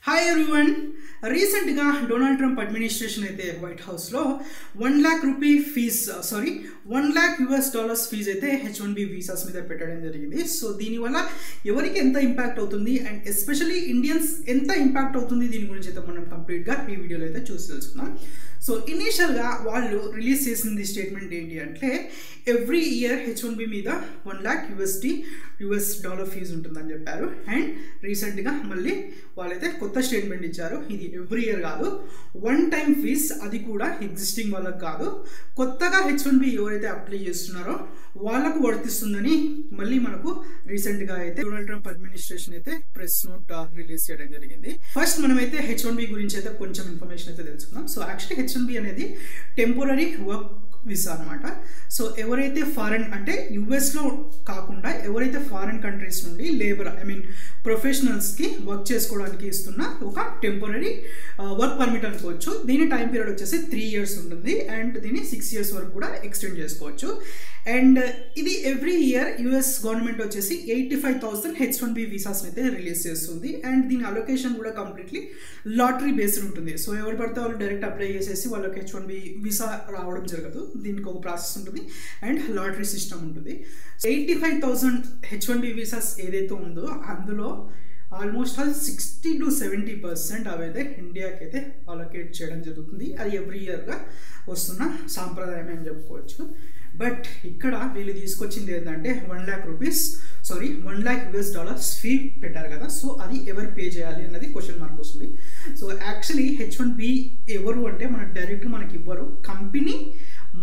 Hi everyone. రీసెంట్గా Donald Trump administration అయితే white హౌస్లో $1 lakh $1 lakh ఫీజ్ అయితే H1B వీసాస్ మీద పెట్టడం జరిగింది. సో దీనివల్ల ఎవరికి ఎంత ఇంపాక్ట్ అవుతుంది అండ్ ఎస్పెషల్లీ ఇండియన్స్ ఎంత ఇంపాక్ట్ అవుతుంది దీని గురించి అయితే మనం కంప్లీట్గా ఈ వీడియోలో అయితే చూసి తెలుసుకుందాం. సో ఇనీషియల్గా వాళ్ళు రిలీజ్ చేసింది స్టేట్మెంట్ ఏంటి అంటే ఎవ్రీ ఇయర్ H1B మీద $1 lakh ఫీజు ఉంటుందని చెప్పారు. అండ్ రీసెంట్గా మళ్ళీ వాళ్ళైతే కొత్త స్టేట్మెంట్ ఇచ్చారు. ఇది ఎవ్రీ ఇయర్ కాదు, వన్ టైం ఫీజ్, అది కూడా ఎగ్జిస్టింగ్ వాళ్ళకి కాదు, కొత్తగా H1B ఎవరైతే అప్లై చేస్తున్నారో వాళ్ళకు వర్తిస్తుందని మళ్ళీ మనకు రీసెంట్గా అయితే డొనాల్డ్ ట్రంప్ అడ్మినిస్ట్రేషన్ అయితే ప్రెస్ నోట్ రిలీజ్ చేయడం జరిగింది. ఫస్ట్ మనమైతే H1B గురించి అయితే కొంచెం ఇన్ఫర్మేషన్ అయితే తెలుసుకుందాం. సో యాక్చువల్లీ H1B అనేది టెంపరరీ వర్క్ వీసా అనమాట. సో ఎవరైతే ఫారెన్ అంటే యుఎస్లో కాకుండా ఎవరైతే ఫారెన్ కంట్రీస్ నుండి లేబర్ ప్రొఫెషనల్స్కి వర్క్ చేసుకోవడానికి ఇస్తున్న ఒక టెంపరరీ వర్క్ పర్మిట్ అనుకోవచ్చు. దీని టైం పీరియడ్ వచ్చేసి 3 years ఉంటుంది అండ్ దీన్ని 6 years వరకు కూడా ఎక్స్టెండ్ చేసుకోవచ్చు. అండ్ ఇది ఎవ్రీ ఇయర్ యుఎస్ గవర్నమెంట్ వచ్చేసి 85,000 H1B వీసాస్ని అయితే రిలీజ్ చేస్తుంది. అండ్ దీని అలొకేషన్ కూడా కంప్లీట్లీ లాటరీ బేస్డ్ ఉంటుంది. సో ఎవరు పడితే వాళ్ళు డైరెక్ట్ అప్లై చేసేసి వాళ్ళకి H1B వీసా రావడం జరగదు. దీనికి ఒక ప్రాసెస్ ఉంటుంది అండ్ లాటరీ సిస్టమ్ ఉంటుంది. 85,000 H1B వీసాస్ ఏదైతే ఉందో అందులో ఆల్మోస్ట్ 60 to 70% అవైతే ఇండియాకి అయితే అలొకేట్ చేయడం జరుగుతుంది. అది ఎవ్రీ ఇయర్గా వస్తున్న సాంప్రదాయమే అని చెప్పుకోవచ్చు. బట్ ఇక్కడ వీళ్ళు తీసుకొచ్చింది ఏంటంటే $1 lakh ఫీ పెట్టారు కదా. సో అది ఎవరు పే చేయాలి అన్నది క్వశ్చన్ మార్క్ వస్తుంది. సో యాక్చువల్లీ H1B ఎవరు అంటే మనకి ఇవ్వరు, కంపెనీ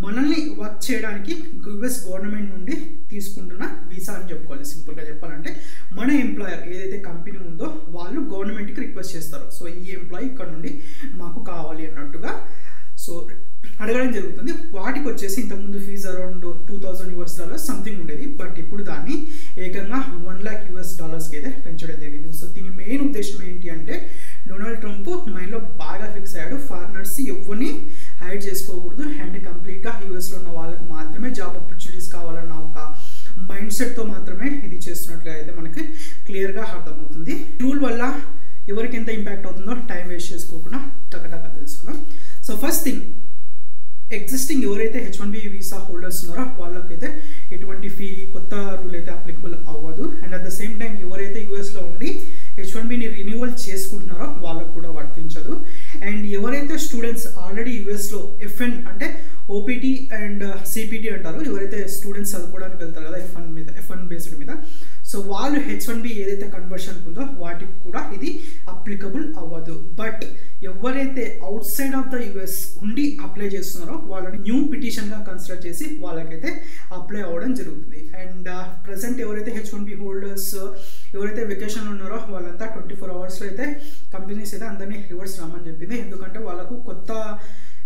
మనల్ని వర్క్ చేయడానికి యుఎస్ గవర్నమెంట్ నుండి తీసుకుంటున్న వీసా అని చెప్పుకోవాలి. సింపుల్గా చెప్పాలంటే మన ఎంప్లాయర్ ఏదైతే కంపెనీ ఉందో వాళ్ళు గవర్నమెంట్కి రిక్వెస్ట్ చేస్తారు. సో ఈ ఎంప్లాయీ ఇక్కడ నుండి మాకు కావాలి అన్నట్టుగా సో అడగడం జరుగుతుంది. వాటికి వచ్చేసి ఇంతకుముందు ఫీజు అరౌండ్ $2,000 సంథింగ్ ఉండేది. బట్ ఇప్పుడు దాన్ని ఏకంగా $1 lakh అయితే పెంచడం జరిగింది. సో దీని మెయిన్ ఉద్దేశం ఏంటి అంటే డొనాల్డ్ ట్రంప్ మైండ్లో బాగా ఫిక్స్ అయ్యాడు, ఫారినర్స్ ఎవరిని హైడ్ చేసుకోకూడదు అండ్ కంప్లీట్గా యూఎస్లో ఉన్న వాళ్ళకి మాత్రమే జాబ్ ఆపర్చునిటీస్ కావాలన్న ఒక మైండ్ సెట్తో మాత్రమే ఇది చేస్తున్నట్లుగా అయితే మనకి క్లియర్గా అర్థమవుతుంది. రూల్ వల్ల ఎవరికి ఎంత ఇంపాక్ట్ అవుతుందో టైం వేస్ట్ చేసుకోకుండా టకటకా తెలుసుకుందాం. సో ఫస్ట్ థింగ్, ఎగ్జిస్టింగ్ ఎవరైతే H1B వీసా హోల్డర్స్ ఉన్నారో వాళ్ళకైతే ఎటువంటి ఫీ కొత్త రూల్ అయితే అప్లికబుల్ అవ్వదు. And at the same time ఎవరైతే యూఎస్లో ఉండి H1Bని రిన్యూవల్ చేసుకుంటున్నారో వాళ్ళకు కూడా వర్తించదు. అండ్ ఎవరైతే స్టూడెంట్స్ ఆల్రెడీ యూఎస్లో FN అంటే OPT అండ్ CPT అంటారు, ఎవరైతే స్టూడెంట్స్ చదువుకోవడానికి వెళ్తారు కదా F1 బేస్డ్ మీద, సో వాళ్ళు H1B ఏదైతే కన్వర్షన్ ఉందో వాటికి కూడా ఇది అప్లికబుల్ అవ్వదు. బట్ ఎవరైతే out side of the US ఉండి అప్లై చేస్తున్నారో వాళ్ళని న్యూ పిటిషన్గా కన్సిడర్ చేసి వాళ్ళకైతే అప్లై అవ్వడం జరుగుతుంది. అండ్ ప్రజెంట్ ఎవరైతే H1B హోల్డర్స్ ఎవరైతే వెకేషన్లో ఉన్నారో వాళ్ళంతా 24 hours అయితే కంపెనీస్ అయితే అందరినీ రివర్స్ రమ్మని చెప్పింది. ఎందుకంటే వాళ్ళకు కొత్త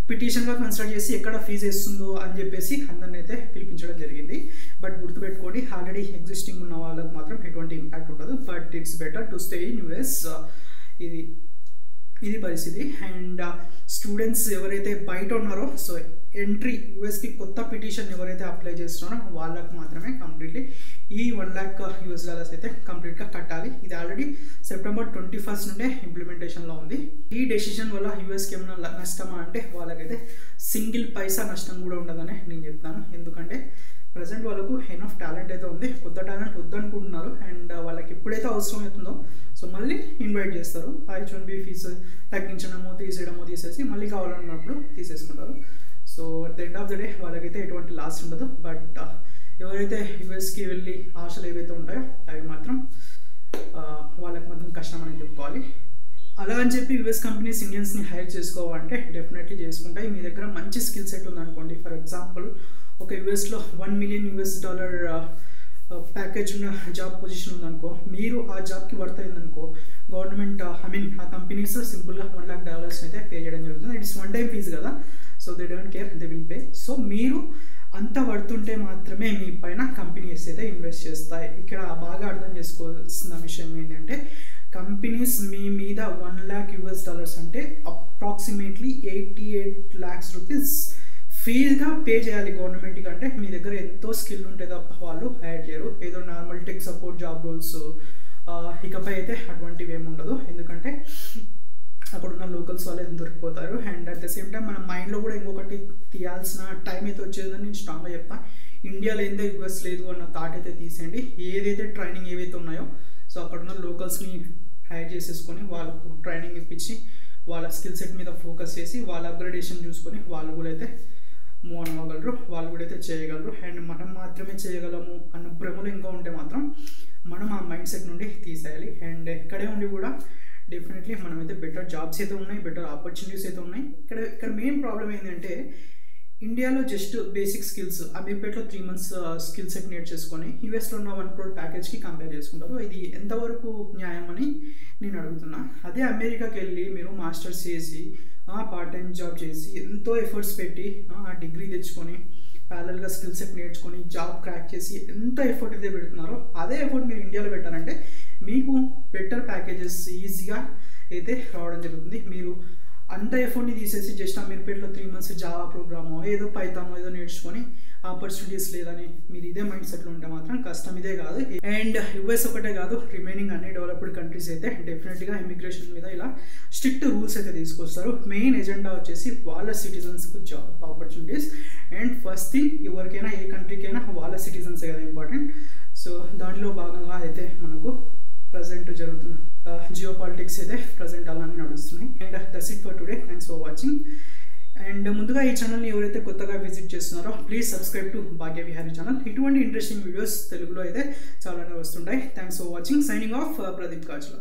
పిటిషన్గా కన్సిడర్ చేసి ఎక్కడ ఫీజు వేస్తుందో అని చెప్పేసి అందరిని అయితే పిలిపించడం జరిగింది. బట్ గుర్తుపెట్టుకోండి, ఆల్రెడీ ఎగ్జిస్టింగ్ ఉన్న వాళ్ళకు మాత్రం ఎటువంటి ఇంపాక్ట్ ఉండదు. But it's better to stay in US. ఇది పరిస్థితి. అండ్ స్టూడెంట్స్ ఎవరైతే బయట ఉన్నారో సో ఎంట్రీ యుఎస్కి కొత్త పిటిషన్ ఎవరైతే అప్లై చేస్తున్నారో వాళ్ళకు మాత్రమే కంప్లీట్లీ ఈ $1 lakh అయితే కంప్లీట్గా కట్టాలి. ఇది ఆల్రెడీ September 21st నుండే ఇంప్లిమెంటేషన్లో ఉంది. ఈ డెసిషన్ వల్ల యూఎస్కి ఏమైనా నష్టమా అంటే వాళ్ళకైతే సింగిల్ పైసా నష్టం కూడా ఉండదని నేను చెప్తాను. ఎందుకంటే ప్రజెంట్ వాళ్ళకు ఎనఫ్ టాలెంట్ అయితే ఉంది, కొత్త టాలెంట్ వద్దనుకుంటున్నారు. అండ్ వాళ్ళకి ఎప్పుడైతే అవసరం అవుతుందో సో మళ్ళీ ఇన్వైట్ చేస్తారు. H1B ఫీజు తగ్గించడమో తీసేసి మళ్ళీ కావాలన్నప్పుడు తీసేసుకుంటారు. So at the end of the day వాళ్ళకైతే ఎటువంటి లాస్ ఉండదు. బట్ ఎవరైతే యూఎస్కి వెళ్ళి ఆశలు ఏవైతే ఉంటాయో అవి మాత్రం వాళ్ళకి మాత్రం కష్టం అని చెప్పుకోవాలి. అలా అని చెప్పి యూఎస్ కంపెనీస్ ఇండియన్స్ని హైర్ చేసుకోవాలంటే డెఫినెట్లీ చేసుకుంటాయి. మీ దగ్గర మంచి స్కిల్ సెట్ ఉందనుకోండి, ఫర్ ఎగ్జాంపుల్ ఒక యూఎస్లో $1 million ప్యాకేజ్ ఉన్న జాబ్ పొజిషన్ ఉందనుకో, మీరు ఆ జాబ్కి వర్త్ అయిందనుకో, గవర్నమెంట్ ఆ కంపెనీస్ సింపుల్గా $1 lakh అయితే పే చేయడం జరుగుతుంది. ఇట్స్ వన్ టైం ఫీజు కదా, so they don't care, they will pay. So మీరు అంత వర్తుంటే మాత్రమే మీ పైన కంపెనీస్ అయితే ఇన్వెస్ట్ చేస్తాయి. ఇక్కడ బాగా అర్థం చేసుకోవాల్సిన విషయం ఏంటంటే కంపెనీస్ మీ మీద $1 lakh అంటే అప్రాక్సిమేట్లీ 88 lakhs రూపీస్ ఫీజ్గా పే చేయాలి గవర్నమెంట్కి. అంటే మీ దగ్గర ఎంతో స్కిల్ ఉంటే తప్ప వాళ్ళు హైర్ చేయరు. ఏదో normal tech support job roles ఇకపై అయితే అటువంటివి ఏమి ఉండదు. ఎందుకంటే రోల్స్ వాళ్ళే దొరికిపోతారు. And at the same time మన మైండ్లో కూడా ఇంకొకటి తీయాల్సిన టైం అయితే వచ్చేదని నేను స్ట్రాంగ్గా చెప్తాను. ఇండియాలో ఏందో యూఎస్ లేదు అన్న థాట్ అయితే తీసేయండి. ఏదైతే ట్రైనింగ్ ఏవైతే ఉన్నాయో సో అక్కడ ఉన్న లోకల్స్ని హైర్ చేసేసుకొని వాళ్ళకు ట్రైనింగ్ ఇప్పించి వాళ్ళ స్కిల్ సెట్ మీద ఫోకస్ చేసి వాళ్ళ అప్గ్రేడేషన్ చూసుకొని వాళ్ళు కూడా అయితే మూవ్ ఆన్ అవ్వగలరు, వాళ్ళు కూడా అయితే చేయగలరు. అండ్ మనం మాత్రమే చేయగలము అన్న భ్రమలు ఇంకా ఉంటే మాత్రం మనం ఆ మైండ్ సెట్ నుండి తీసేయాలి. అండ్ ఇక్కడే ఉండి కూడా డెఫినెట్లీ మనమైతే బెటర్ జాబ్స్ అయితే ఉన్నాయి, బెటర్ ఆపర్చునిటీస్ అయితే ఉన్నాయి. ఇక్కడ మెయిన్ ప్రాబ్లం ఏంటంటే ఇండియాలో జస్ట్ బేసిక్ స్కిల్స్ అమీర్పేట్లో 3 months స్కిల్ సెట్ నేర్చేసుకొని యూఎస్లో ఉన్న 1 crore ప్యాకేజ్కి కంపేర్ చేసుకుంటారు. ఇది ఎంతవరకు న్యాయం అని నేను అడుగుతున్నా. అదే అమెరికాకి వెళ్ళి మీరు మాస్టర్స్ చేసి పార్ట్ టైం జాబ్ చేసి ఎంతో ఎఫర్ట్స్ పెట్టి ఆ డిగ్రీ తెచ్చుకొని ప్యారల్గా స్కిల్ సెట్ నేర్చుకొని జాబ్ క్రాక్ చేసి ఎంత ఎఫర్ట్ అయితే పెడుతున్నారో అదే ఎఫర్ట్ మీరు ఇండియాలో పెట్టారంటే మీకు బెటర్ ప్యాకేజెస్ ఈజీగా అయితే రావడం జరుగుతుంది. మీరు అంత ఎఫర్ట్ని తీసేసి జస్ట్ అమీర్పేట్లో 3 months జావా ప్రోగ్రామో ఏదో పైథానో ఏదో నేర్చుకొని ఆపర్చునిటీస్ లేదని మీరు ఇదే మైండ్ సెట్లో ఉంటే మాత్రం కష్టం ఇదే కాదు. అండ్ యూఎస్ ఒకటే కాదు, రిమైనింగ్ అన్ని డెవలప్డ్ కంట్రీస్ అయితే డెఫినెట్గా ఇమిగ్రేషన్ మీద ఇలా స్ట్రిక్ట్ రూల్స్ అయితే తీసుకొస్తారు. మెయిన్ ఎజెండా వచ్చేసి వాళ్ళ సిటిజన్స్కు job opportunities. And first thing ఎవరికైనా ఏ కంట్రీకైనా వాళ్ళ సిటిజన్సే కదా ఇంపార్టెంట్. సో దానిలో భాగంగా అయితే మనకు ప్రజెంట్ జరుగుతున్న జియో పాలిటిక్స్ అయితే ప్రజెంట్ అలానే నడుస్తున్నాయి. And that's it for today. Thanks for watching. And ముందుగా ఈ ఛానల్ని ఎవరైతే కొత్తగా విజిట్ చేస్తున్నారో please subscribe to Bhagya Vihari channel. ఇటువంటి ఇంట్రెస్టింగ్ వీడియోస్ తెలుగులో అయితే చాలానే వస్తుంటాయి. Thanks for watching. Signing off Pradeep కాజ్లా.